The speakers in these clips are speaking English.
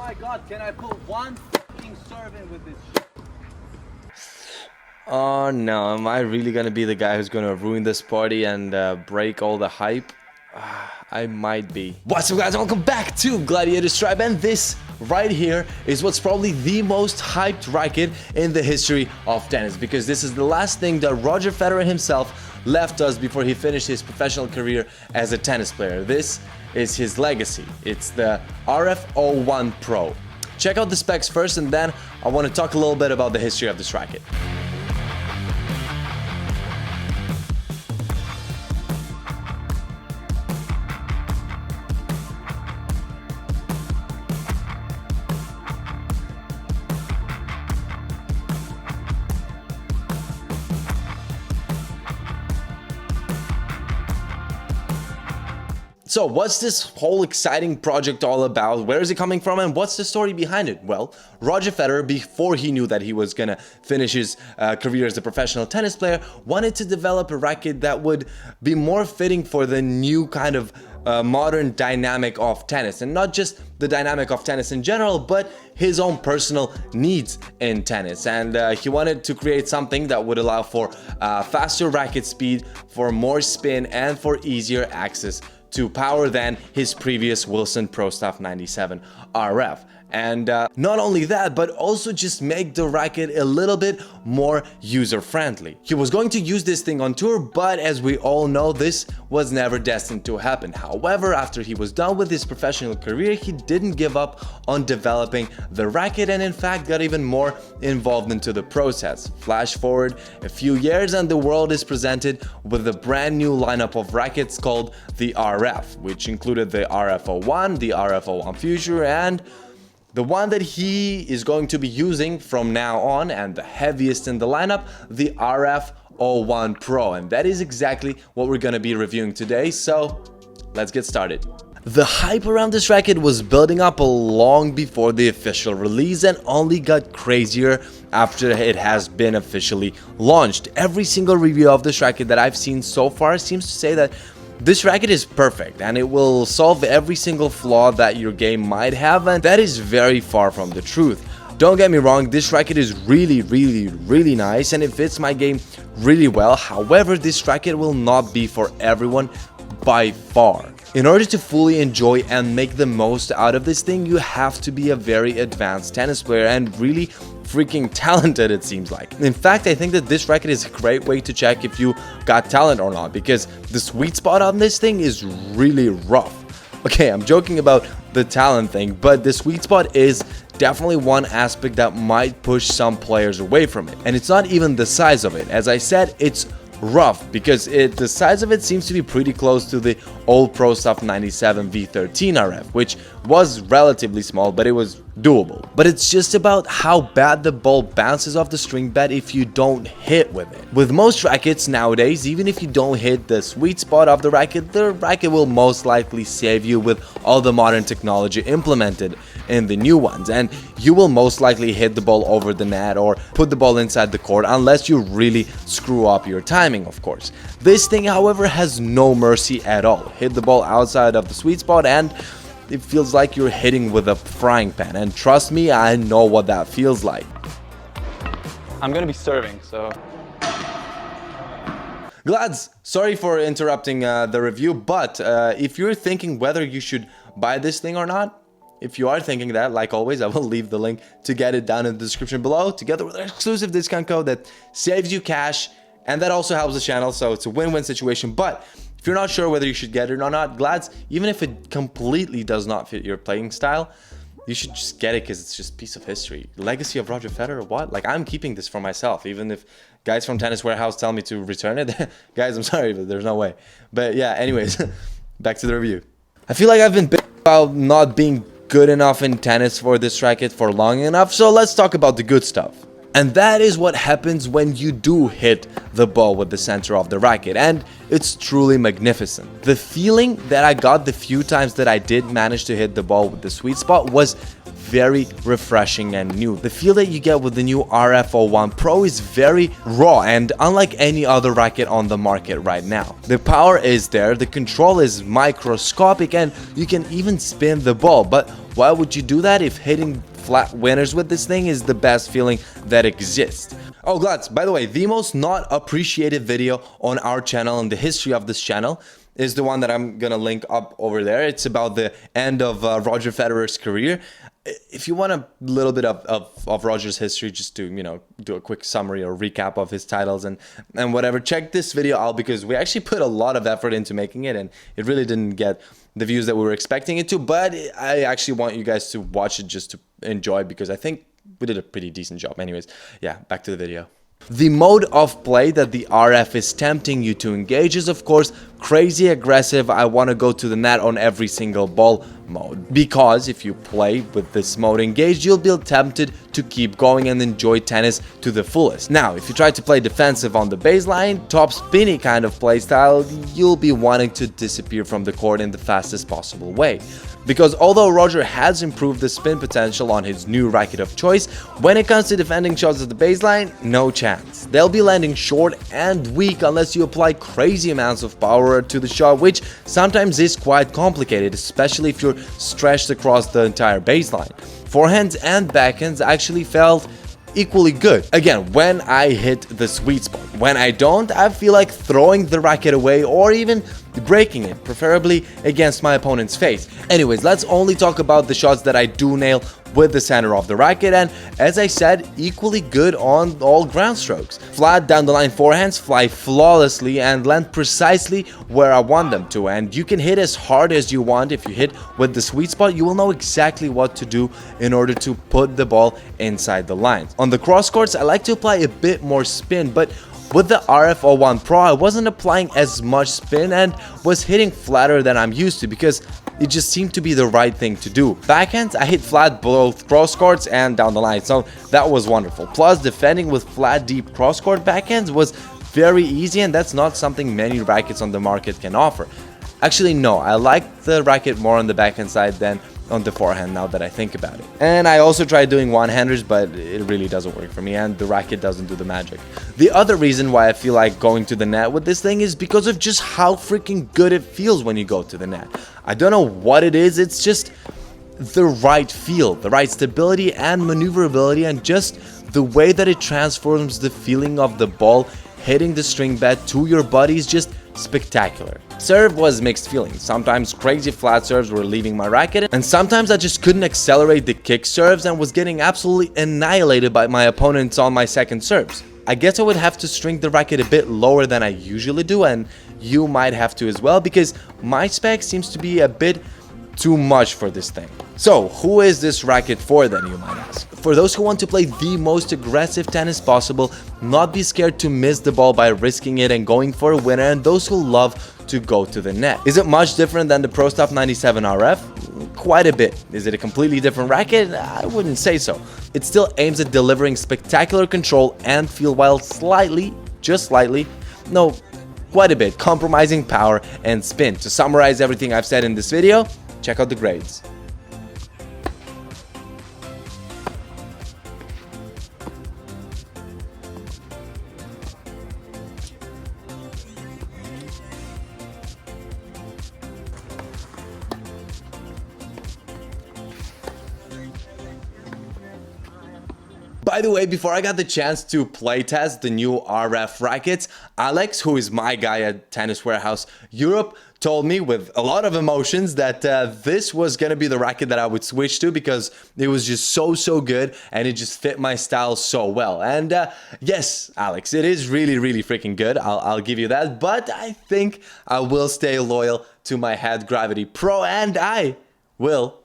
my god, can I put one fucking serve in with this shit? Oh no, am I really gonna be the guy who's gonna ruin this party and break all the hype? I might be. What's up guys, welcome back to Gladiators Tribe, and this right here is what's probably the most hyped racket in the history of tennis, because this is the last thing that Roger Federer himself left us before he finished his professional career as a tennis player. This is his legacy. It's the RF01 Pro. Check out the specs first, and then I want to talk a little bit about the history of this racket. So what's this whole exciting project all about? Where is it coming from, and what's the story behind it? Well, Roger Federer, before he knew that he was gonna finish his career as a professional tennis player, wanted to develop a racket that would be more fitting for the new kind of modern dynamic of tennis, and not just the dynamic of tennis in general, but his own personal needs in tennis. And he wanted to create something that would allow for faster racket speed, for more spin, and for easier access to power than his previous Wilson Pro Stuff 97 RF. And not only that, but also just make the racket a little bit more user-friendly. He was going to use this thing on tour, but as we all know, this was never destined to happen. However, after he was done with his professional career, he didn't give up on developing the racket, and in fact got even more involved into the process. Flash forward a few years and the world is presented with a brand new lineup of rackets called the RF, which included the RF01, the RF01 Future, and the one that he is going to be using from now on, and the heaviest in the lineup, the RF01 Pro. And that is exactly what we're going to be reviewing today, so let's get started. The hype around this racket was building up long before the official release, and only got crazier after it has been officially launched. Every single review of this racket that I've seen so far seems to say that this racket is perfect and it will solve every single flaw that your game might have, and that is very far from the truth. Don't get me wrong, this racket is really nice and it fits my game really well. However, this racket will not be for everyone by far. In order to fully enjoy and make the most out of this thing, you have to be a very advanced tennis player and really freaking talented, it seems like. In fact, I think that this racket is a great way to check if you got talent or not, because the sweet spot on this thing is really rough. Okay, I'm joking about the talent thing, but the sweet spot is definitely one aspect that might push some players away from it. And it's not even the size of it. As I said, it's rough, because the size of it seems to be pretty close to the old Pro Stuff 97 V13 RF, which was relatively small, but it was doable. But it's just about how bad the ball bounces off the string bed if you don't hit with it. With most rackets nowadays, even if you don't hit the sweet spot of the racket will most likely save you with all the modern technology implemented in the new ones, and you will most likely hit the ball over the net or put the ball inside the court, unless you really screw up your timing, of course. This thing, however, has no mercy at all. Hit the ball outside of the sweet spot and it feels like you're hitting with a frying pan, and trust me, I know what that feels like. I'm gonna be serving, so... Glaads, sorry for interrupting the review, but if you're thinking whether you should buy this thing or not, if you are thinking that, like always, I will leave the link to get it down in the description below, together with an exclusive discount code that saves you cash, and that also helps the channel, so it's a win-win situation. But if you're not sure whether you should get it or not, Glaads, even if it completely does not fit your playing style, you should just get it, because it's just a piece of history. Legacy of Roger Federer, what? Like, I'm keeping this for myself, even if guys from Tennis Warehouse tell me to return it. Guys, I'm sorry, but there's no way. But yeah, anyways, back to the review. I feel like I've been bitching about not being good enough in tennis for this racket for long enough, so let's talk about the good stuff. And that is what happens when you do hit the ball with the center of the racket, and it's truly magnificent. The feeling that I got the few times that I did manage to hit the ball with the sweet spot was very refreshing and new. The feel that you get with the new RF01 Pro is very raw and unlike any other racket on the market right now. The power is there, the control is microscopic, and you can even spin the ball. But why would you do that if hitting flat winners with this thing is the best feeling that exists? Oh, Glaads, by the way, the most not appreciated video on our channel in the history of this channel is the one that I'm gonna link up over there. It's about the end of Roger Federer's career. If you want a little bit of Roger's history, just to, you know, do a quick summary or recap of his titles and whatever, check this video out because we actually put a lot of effort into making it and it really didn't get the views that we were expecting it to, but I actually want you guys to watch it just to enjoy because I think we did a pretty decent job. Anyways, yeah, back to the video. The mode of play that the RF is tempting you to engage is of course crazy aggressive, I want to go to the net on every single ball mode. Because if you play with this mode engaged, you'll be tempted to keep going and enjoy tennis to the fullest. Now, if you try to play defensive on the baseline, top spinny kind of play style, you'll be wanting to disappear from the court in the fastest possible way. Because although Roger has improved the spin potential on his new racket of choice, when it comes to defending shots at the baseline, no chance. They'll be landing short and weak unless you apply crazy amounts of power to the shot, which sometimes is quite complicated, especially if you're stretched across the entire baseline. Forehands and backhands actually felt equally good. Again, when I hit the sweet spot. When I don't, I feel like throwing the racket away or even breaking it, preferably against my opponent's face. Anyways, let's only talk about the shots that I do nail with the center of the racket, and as I said, equally good on all ground strokes. Flat down the line forehands fly flawlessly and land precisely where I want them to, and you can hit as hard as you want. If you hit with the sweet spot, you will know exactly what to do in order to put the ball inside the lines. On the cross courts, I like to apply a bit more spin, but with the RF01 Pro, I wasn't applying as much spin and was hitting flatter than I'm used to because it just seemed to be the right thing to do. Backhands, I hit flat both cross courts and down the line, so that was wonderful. Plus, defending with flat deep cross court backhands was very easy, and that's not something many rackets on the market can offer. Actually, no, I like the racket more on the backhand side than on the forehand now that I think about it. And I also tried doing one-handers, but it really doesn't work for me and the racket doesn't do the magic. The other reason why I feel like going to the net with this thing is because of just how freaking good it feels when you go to the net. I don't know what it is, it's just the right feel, the right stability and maneuverability, and just the way that it transforms the feeling of the ball hitting the string bed to your body is just spectacular. Serve was mixed feelings. Sometimes crazy flat serves were leaving my racket, and sometimes I just couldn't accelerate the kick serves and was getting absolutely annihilated by my opponents on my second serves. I guess I would have to string the racket a bit lower than I usually do, and you might have to as well, because my spec seems to be a bit too much for this thing. So, who is this racket for then, you might ask? For those who want to play the most aggressive tennis possible, not be scared to miss the ball by risking it and going for a winner, and those who love to go to the net. Is it much different than the Pro Stuff 97 RF? Quite a bit. Is it a completely different racket? I wouldn't say so. It still aims at delivering spectacular control and feel while slightly, just slightly, no, quite a bit, compromising power and spin. To summarize everything I've said in this video, check out the grades. By the way, before I got the chance to play test the new RF rackets, Alex, who is my guy at Tennis Warehouse Europe, told me with a lot of emotions that this was gonna be the racket that I would switch to because it was just so good and it just fit my style so well. And yes, Alex, it is really freaking good. I'll give you that. But I think I will stay loyal to my Head Gravity Pro, and I will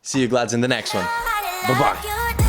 see you Glaads in the next one. Bye-bye.